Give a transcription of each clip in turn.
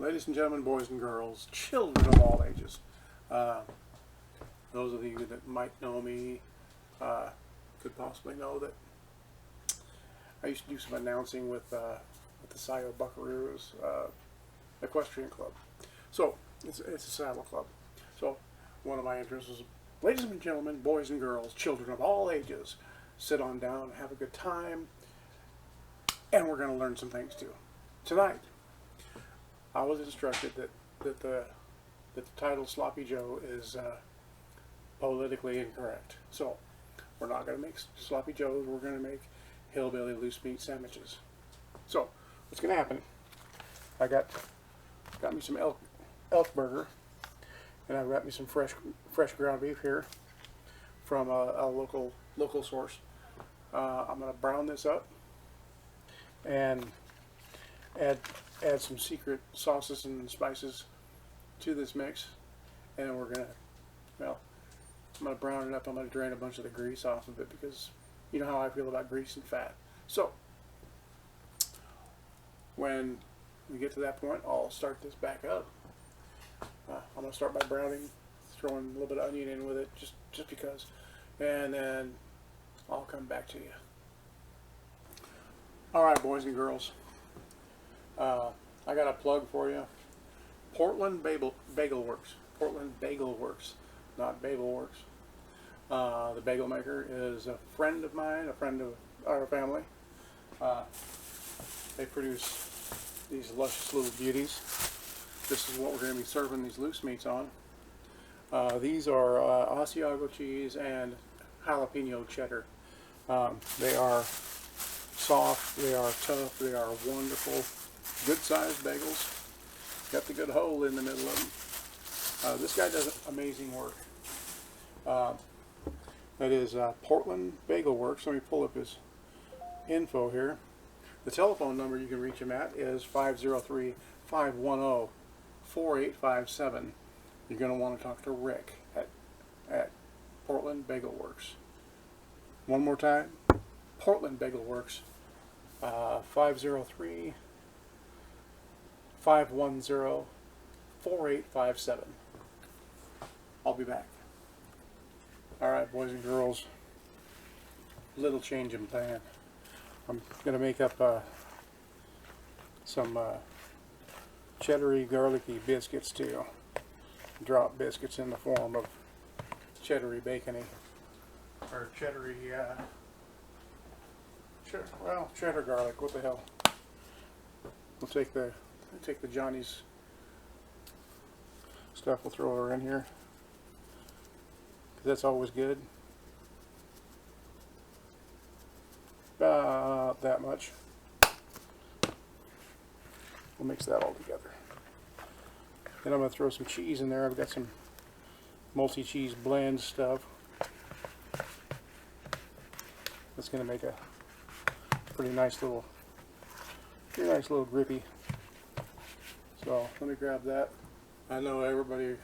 Ladies and gentlemen, boys and girls, children of all ages. Those of you that might know me could possibly know that I used to do some announcing with the Scio Buckaroos Equestrian Club. So it's a saddle club. So one of my interests was, ladies and gentlemen, boys and girls, children of all ages, sit on down, have a good time, and we're going to learn some things too. Tonight, I was instructed that the title Sloppy Joe is politically incorrect. So we're not going to make Sloppy Joes. We're going to make Hillbilly Loose Meat sandwiches. So what's going to happen? I got me some elk burger, and I've got me some fresh ground beef here from a local source. I'm going to brown this up and add some secret sauces and spices to this mix, and we're gonna, well, I'm gonna brown it up. I'm gonna drain a bunch of the grease off of it because you know how I feel about grease and fat. So when we get to that point, I'll start this back up. I'm gonna start by browning, throwing a little bit of onion in with it, just because, and then I'll come back to you. All right, boys and girls. I got a plug for you. Portland Bagel Works. Portland Bagel Works, not Bagel Works. The bagel maker is a friend of mine, a friend of our family. They produce these luscious little beauties. This is what we're going to be serving these loose meats on. These are Asiago cheese and jalapeno cheddar. They are soft, they are tough, they are wonderful, good-sized bagels. Got the good hole in the middle of them. This guy does amazing work. That is Portland Bagel Works. Let me pull up his info here. The telephone number you can reach him at is 503-510-4857. You're going to want to talk to Rick at Portland Bagel Works. One more time, Portland Bagel Works, 503-510-4857. I'll be back. Alright, boys and girls, little change in plan. I'm going to make up some cheddary garlicky biscuits too. Drop biscuits in the form of cheddary bacony, or cheddary, cheddar garlic, what the hell. We'll take the Johnny's stuff, we'll throw her in here, because that's always good. About that much. We'll mix that all together. Then I'm going to throw some cheese in there. I've got some multi-cheese blend stuff. That's going to make a pretty nice little grippy. So let me grab that. I know everybody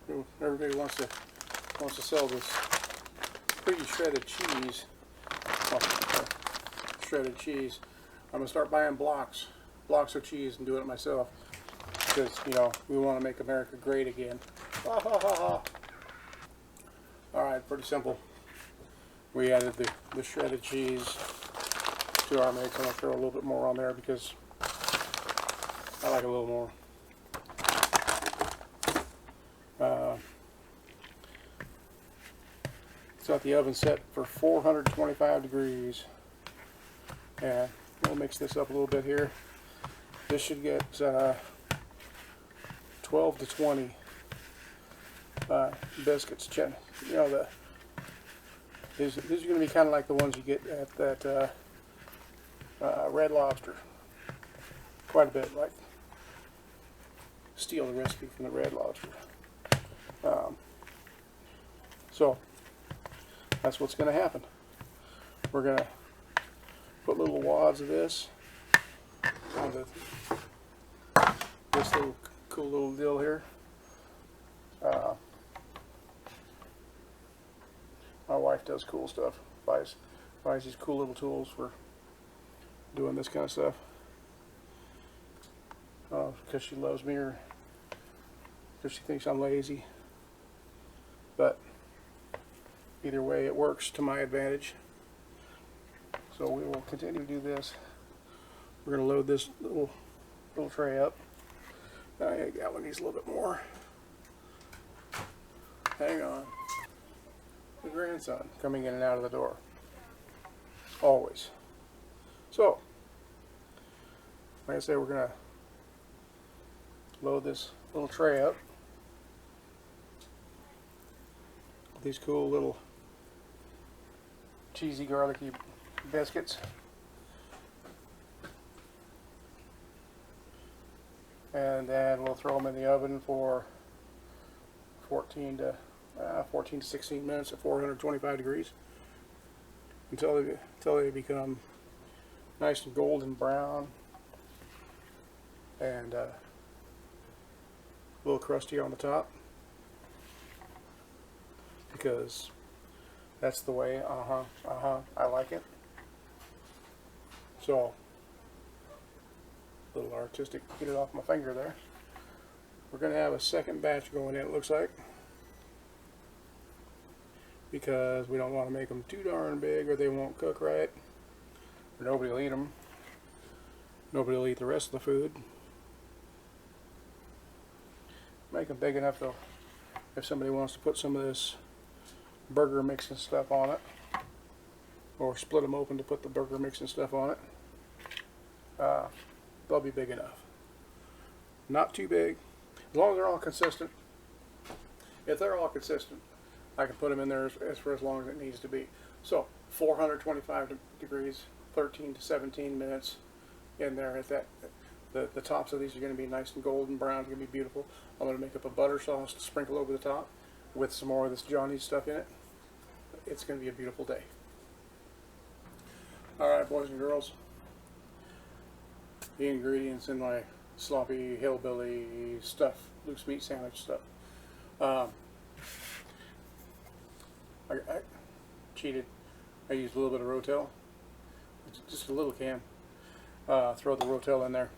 wants to sell this pre-shredded cheese. Shredded cheese. I'm gonna start buying blocks of cheese and doing it myself, because you know we want to make America great again. Ha ha ha ha. All right, pretty simple. We added the shredded cheese to our mix. I'm gonna throw a little bit more on there because I like a little more. Got the oven set for 425 degrees. And we'll mix this up a little bit here. This should get 12 to 20 biscuits. You know, these are going to be kind of like the ones you get at that Red Lobster. Quite a bit, like steal the recipe from the Red Lobster. So that's what's going to happen. We're going to put little wads of this onto this little cool little deal here. My wife does cool stuff. Buys these cool little tools for doing this kind of stuff. because she loves me or because she thinks I'm lazy. But either way, it works to my advantage. So we will continue to do this. We're going to load this little tray up. That one needs a little bit more. Hang on. The grandson coming in and out of the door. Always. So, like I say, we're going to load this little tray up. These cool little cheesy garlicky biscuits. And then we'll throw them in the oven for 14 to 16 minutes at 425 degrees until they become nice and golden brown and a little crusty on the top, because that's the way I like it. So, a little artistic, get it off my finger there. We're going to have a second batch going in, it looks like, because we don't want to make them too darn big or they won't cook right, or nobody will eat them. Nobody will eat the rest of the food. Make them big enough though, if somebody wants to put some of this burger mix and stuff on it, or split them open to put the burger mix and stuff on it. They'll be big enough. Not too big, as long as they're all consistent. If they're all consistent, I can put them in there for as long as it needs to be. So 425 degrees, 13 to 17 minutes in there at that. The tops of these are going to be nice and golden brown. It's going to be beautiful. I'm going to make up a butter sauce to sprinkle over the top with some more of this Johnny's stuff in it. It's going to be a beautiful day. Alright, boys and girls. The ingredients in my sloppy hillbilly stuff, loose meat sandwich stuff. I cheated. I used a little bit of Rotel, just a little can. Throw the Rotel in there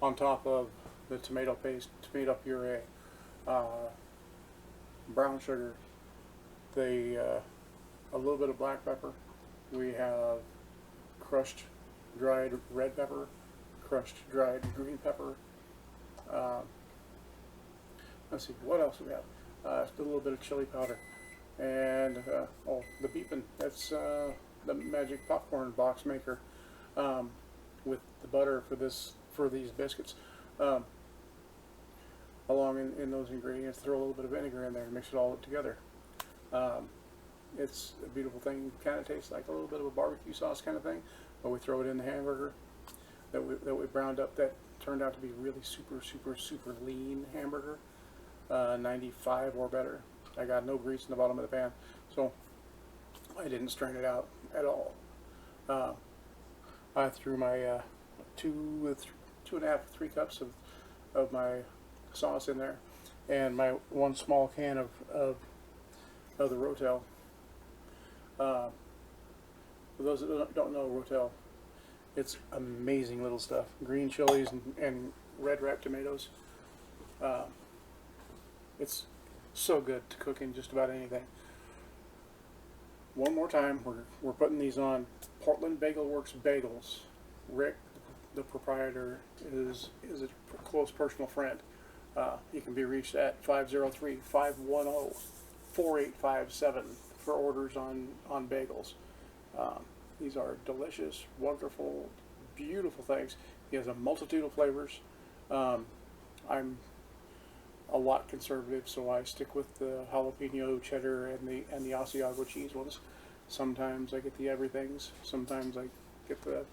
on top of the tomato paste, tomato puree, brown sugar, a little bit of black pepper. We have crushed dried red pepper, crushed dried green pepper. Let's see, what else do we have? A little bit of chili powder. And, oh, the beepin', that's the magic popcorn box maker with the butter for these biscuits. Along in those ingredients, throw a little bit of vinegar in there and mix it all together. It's a beautiful thing. Kind of tastes like a little bit of a barbecue sauce kind of thing, but we throw it in the hamburger that we browned up. That turned out to be really super lean hamburger, 95 or better. I got no grease in the bottom of the pan, so I didn't strain it out at all. I threw my 2.5, 3 cups of my sauce in there, and my 1 small can of the Rotel. For those that don't know Rotel, it's amazing little stuff. Green chilies and red wrapped tomatoes. It's so good to cook in just about anything. One more time, we're putting these on Portland Bagel Works bagels. Rick, the proprietor, is a close personal friend. He can be reached at 503-510-4857 for orders on bagels. These are delicious, wonderful, beautiful things. He has a multitude of flavors. I'm a lot conservative, so I stick with the jalapeno, cheddar, and the Asiago cheese ones. Sometimes I get the everythings. Sometimes I get the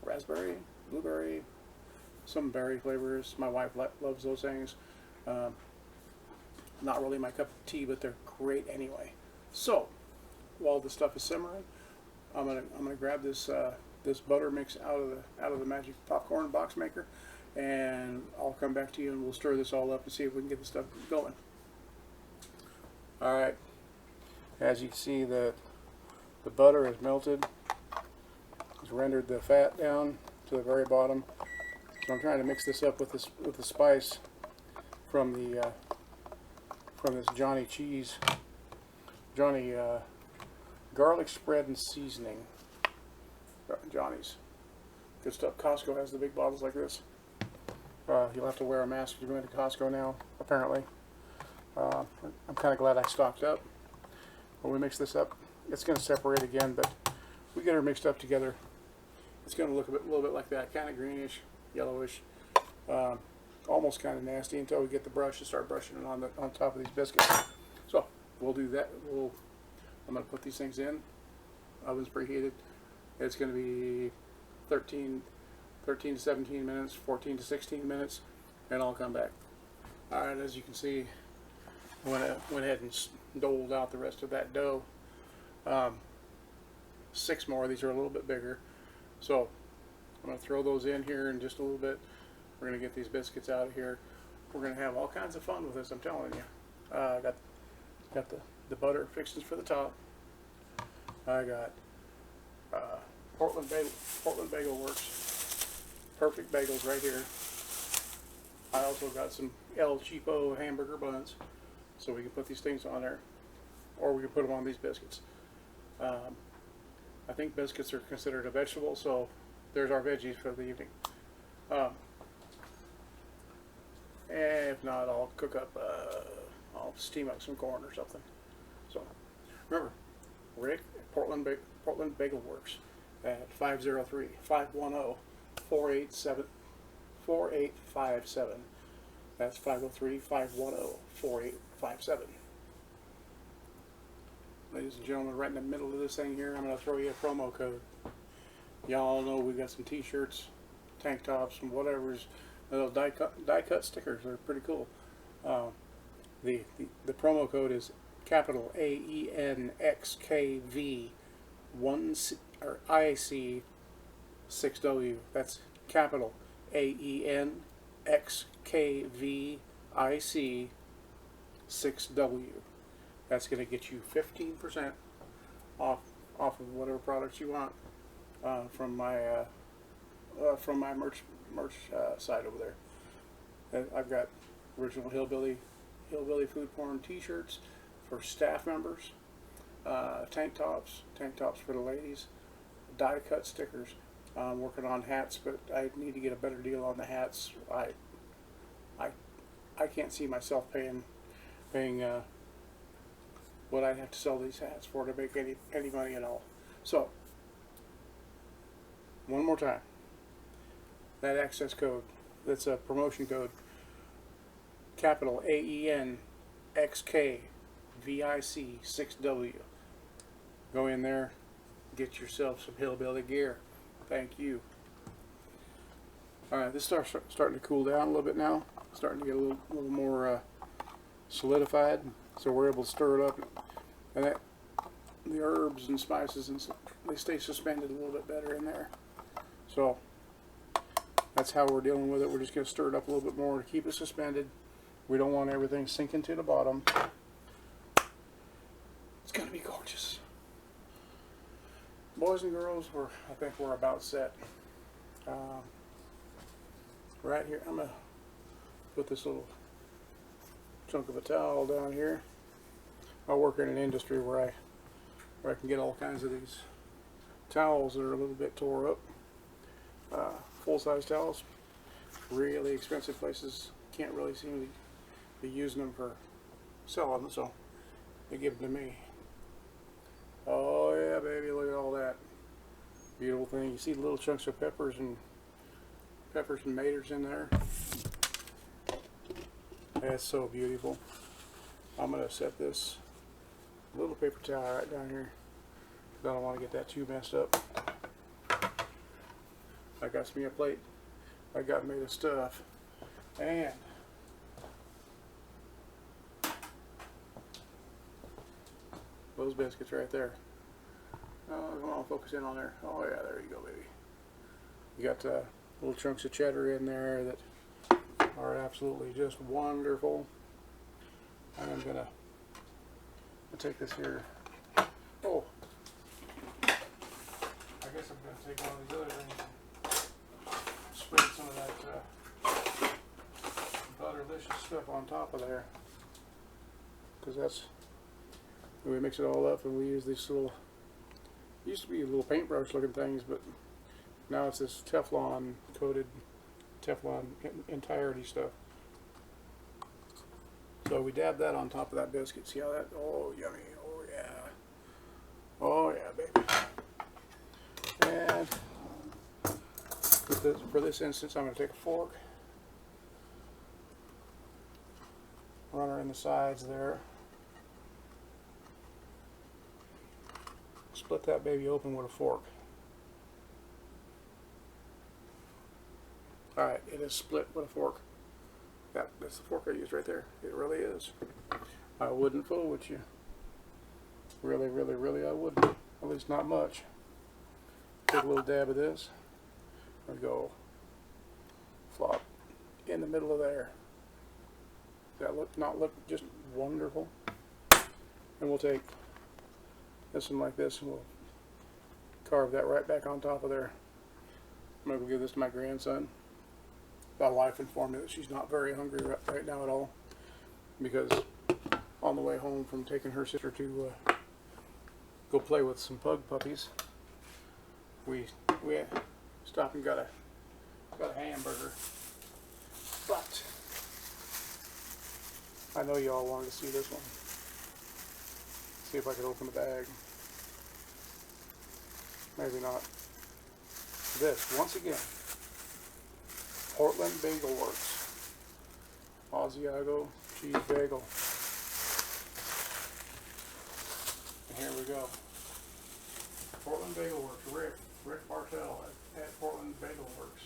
raspberry, blueberry, some berry flavors. My wife loves those things. Not really my cup of tea, but they're great anyway. So while the stuff is simmering, I'm gonna grab this this butter mix out of the magic popcorn box maker, and I'll come back to you and we'll stir this all up and see if we can get the stuff going. Alright, as you can see, the butter is melted. It's rendered the fat down to the very bottom. So I'm trying to mix this up with the spice from this Johnny garlic spread and seasoning. Johnny's good stuff. Costco has the big bottles like this. You'll have to wear a mask if you're going to Costco now, apparently. I'm kind of glad I stocked up. When we mix this up, it's going to separate again, but we get her mixed up together. It's going to look a little bit like that, kind of greenish, yellowish, almost kind of nasty until we get the brush and start brushing it on top of these biscuits. So we'll do that. I'm going to put these things in. Oven's preheated. It's going to be 13 to 17 minutes, 14 to 16 minutes, and I'll come back. Alright, as you can see, I went ahead and doled out the rest of that dough. 6 more. These are a little bit bigger. So I'm going to throw those in here in just a little bit. We're going to get these biscuits out of here. We're going to have all kinds of fun with this, I'm telling you. I got the butter fixings for the top. I got Portland Bagel Works. Perfect bagels right here. I also got some El Cheapo hamburger buns, so we can put these things on there, or we can put them on these biscuits. I think biscuits are considered a vegetable, so there's our veggies for the evening. And if not, I'll cook up, I'll steam up some corn or something. So remember, Rick at Portland Bagel Works at 503-510-4857. That's 503-510-4857. Ladies and gentlemen, right in the middle of this thing here, I'm going to throw you a promo code. Y'all know we got some t-shirts, tank tops, and whatever's little die cut stickers. They're pretty cool. The promo code is capital AENXKV IC 6W. That's capital AENXKV IC 6W. That's going to get you 15% off of whatever products you want from my merch site over there. And I've got original hillbilly food porn t-shirts for staff members, tank tops for the ladies, die cut stickers. I'm working on hats, but I need to get a better deal on the hats. I can't see myself paying what I'd have to sell these hats for to make any money at all. So, one more time, that access code, that's a promotion code, capital AENXKVIC 6W. Go in there, get yourself some hillbilly gear. Thank you. Alright, this starts starting to cool down a little bit now. Starting to get a little more solidified, so we're able to stir it up, and the herbs and spices and they stay suspended a little bit better in there. So that's how we're dealing with it. We're just going to stir it up a little bit more to keep it suspended. We don't want everything sinking to the bottom. It's going to be gorgeous. Boys and girls, I think we're about set. Right here, I'm going to put this little chunk of a towel down here. I work in an industry where I can get all kinds of these towels that are a little bit tore up. Full-size towels. Really expensive places can't really seem to be using them for selling them, so they give them to me. Oh yeah, baby, look at all that beautiful thing. You see little chunks of peppers and maters in there. That's so beautiful. I'm going to set this little paper towel right down here. I don't want to get that too messed up. I got me a plate I got made of stuff, and those biscuits right there. Oh, come on, focus in on there. Oh yeah, there you go, baby. You got little chunks of cheddar in there that are absolutely just wonderful. I'm gonna take this here. Oh, I guess I'm gonna take one of these other things, spread some of that butterlicious stuff on top of there, because that's we mix it all up, and we use these little, used to be little paintbrush looking things, but now it's this Teflon coated, Teflon entirety stuff. So we dab that on top of that biscuit. See how that, oh yummy, oh yeah, oh yeah baby. And for this instance, I'm going to take a fork, run her in the sides there, split that baby open with a fork. Alright, it is split with a fork. That's the fork I used right there. It really is. I wouldn't fool with you. Really, really, really I wouldn't. At least not much. Take a little dab of this. And go flop in the middle of there. That look just wonderful? And we'll take this one like this, and we'll carve that right back on top of there. I'm going to go give this to my grandson. My wife informed me that she's not very hungry right now at all, because on the way home from taking her sister to go play with some pug puppies, we stopped and got a hamburger. But I know y'all wanted to see this one. See if I could open the bag. Maybe not. This, once again, Portland Bagel Works. Asiago cheese bagel. And here we go. Portland Bagel Works. Rick Bartell at Portland Bagel Works.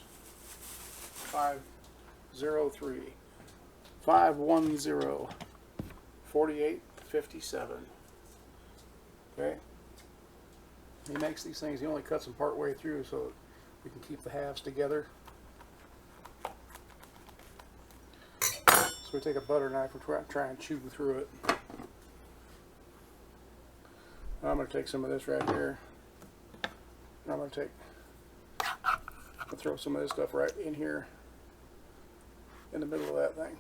503-510-4857. Okay. He makes these things. He only cuts them part way through so we can keep the halves together. So we take a butter knife and try and chew through it. I'm going to take some of this right here. And I'm going to throw some of this stuff right in here in the middle of that thing.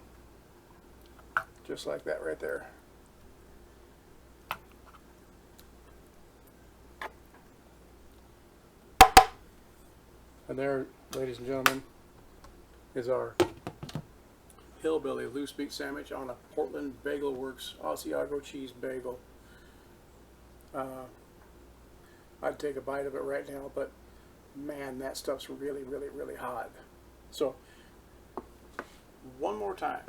Just like that right there. And there, ladies and gentlemen, is our Hillbilly Loose Meat sandwich on a Portland Bagel Works Asiago cheese bagel. I'd take a bite of it right now, but man, that stuff's really, really, really hot. So, one more time,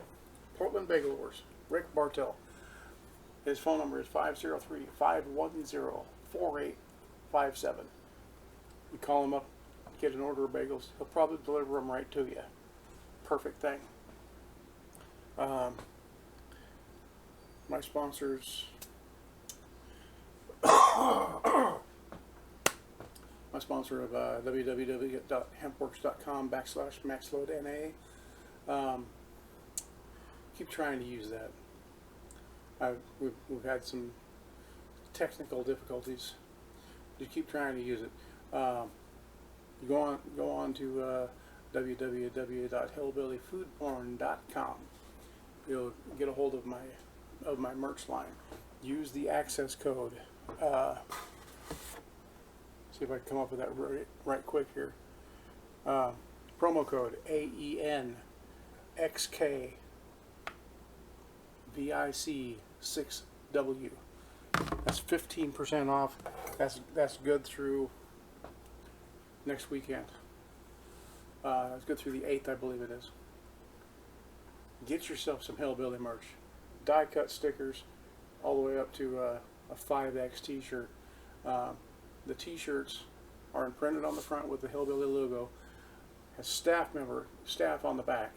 Portland Bagel Works, Rick Bartell. His phone number is 503-510-4857. You call him up, get an order of bagels. He'll probably deliver them right to you. Perfect thing. My sponsors, my sponsor of www.hempworks.com/maxloadna. Keep trying to use that. We've had some technical difficulties. Just keep trying to use it. You go on to www.hillbillyfoodporn.com. You'll get a hold of my merch line. Use the access code. See if I can come up with that right quick here. Promo code AENXKVIC6W. That's 15% off. That's good through next weekend. It's good through the 8th, I believe it is. Get yourself some Hillbilly merch. Die cut stickers all the way up to a 5X t-shirt. The t-shirts are imprinted on the front with the Hillbilly logo. Has staff on the back.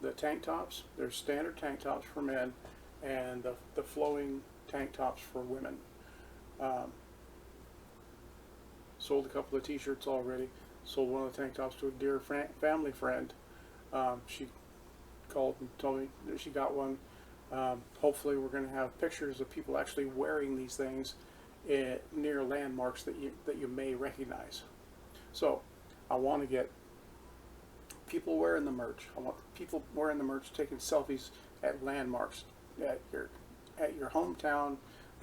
The tank tops, there's standard tank tops for men and the flowing tank tops for women. Sold a couple of t-shirts already. Sold one of the tank tops to a dear family friend. She called and told me that she got one. Hopefully we're going to have pictures of people actually wearing these things near landmarks that you may recognize. So I want to get people wearing the merch. I want people wearing the merch taking selfies at landmarks, at your hometown,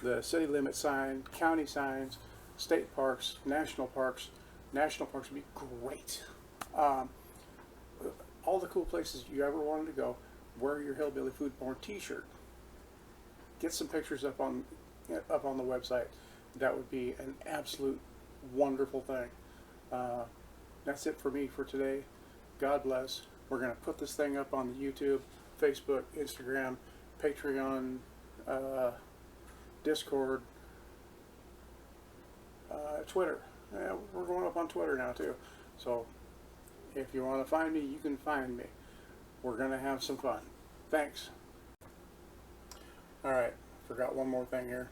the city limit sign, county signs, state parks, national parks. National parks would be great. All the cool places you ever wanted to go. Wear your Hillbilly Foodborne T-shirt. Get some pictures up on the website. That would be an absolute wonderful thing. That's it for me for today. God bless. We're going to put this thing up on the YouTube, Facebook, Instagram, Patreon, Discord, Twitter. Yeah, we're going up on Twitter now too. So if you want to find me, you can find me. We're going to have some fun. Thanks. Alright, forgot one more thing here.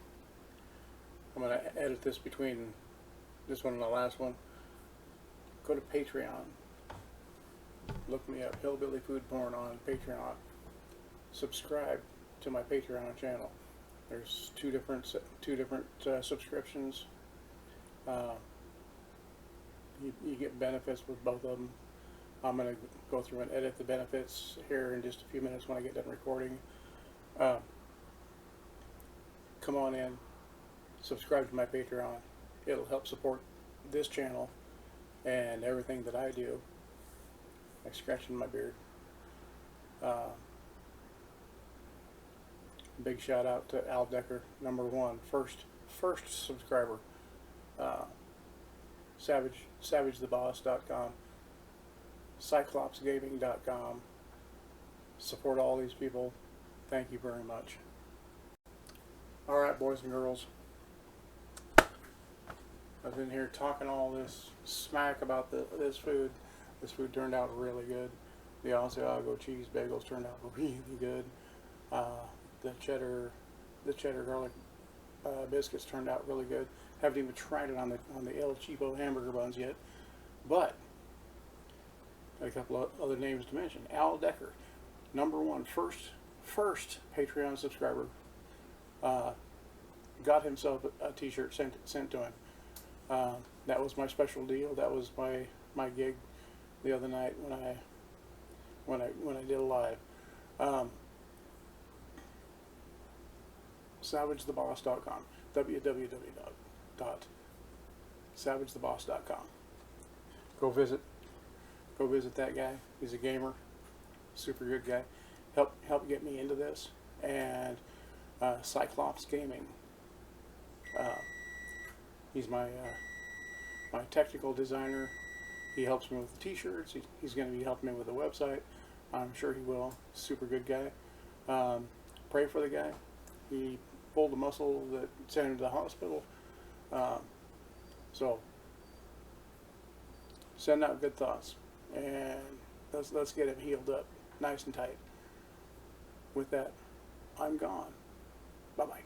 I'm going to edit this between this one and the last one. Go to Patreon. Look me up, Hillbilly Foodborne on Patreon. Subscribe to my Patreon channel. There's two different subscriptions. You get benefits with both of them. I'm going to go through and edit the benefits here in just a few minutes when I get done recording. Come on in, subscribe to my Patreon. It'll help support this channel and everything that I do, like scratching my beard. Big shout out to Al Decker, #1, first subscriber. SavageTheBoss.com, CyclopsGaming.com. Support all these people. Thank you very much. Alright, boys and girls. I've been here talking all this smack about this food. This food turned out really good. The Asiago cheese bagels turned out really good. The cheddar garlic biscuits turned out really good. Haven't even tried it on the El Cheapo hamburger buns yet, but got a couple of other names to mention. Al Decker, #1, first Patreon subscriber. Got himself a T-shirt sent to him. That was my special deal. That was my gig the other night when I did a live. SavageTheBoss.com, www.SavageTheBoss.com. Go visit that guy. He's a gamer, super good guy. Help get me into this. And Cyclops Gaming. He's my technical designer. He helps me with the T-shirts. He's going to be helping me with the website. I'm sure he will. Super good guy. Pray for the guy. He pulled a muscle that sent him to the hospital. So send out good thoughts, and let's get him healed up nice and tight. With that, I'm gone. Bye-bye.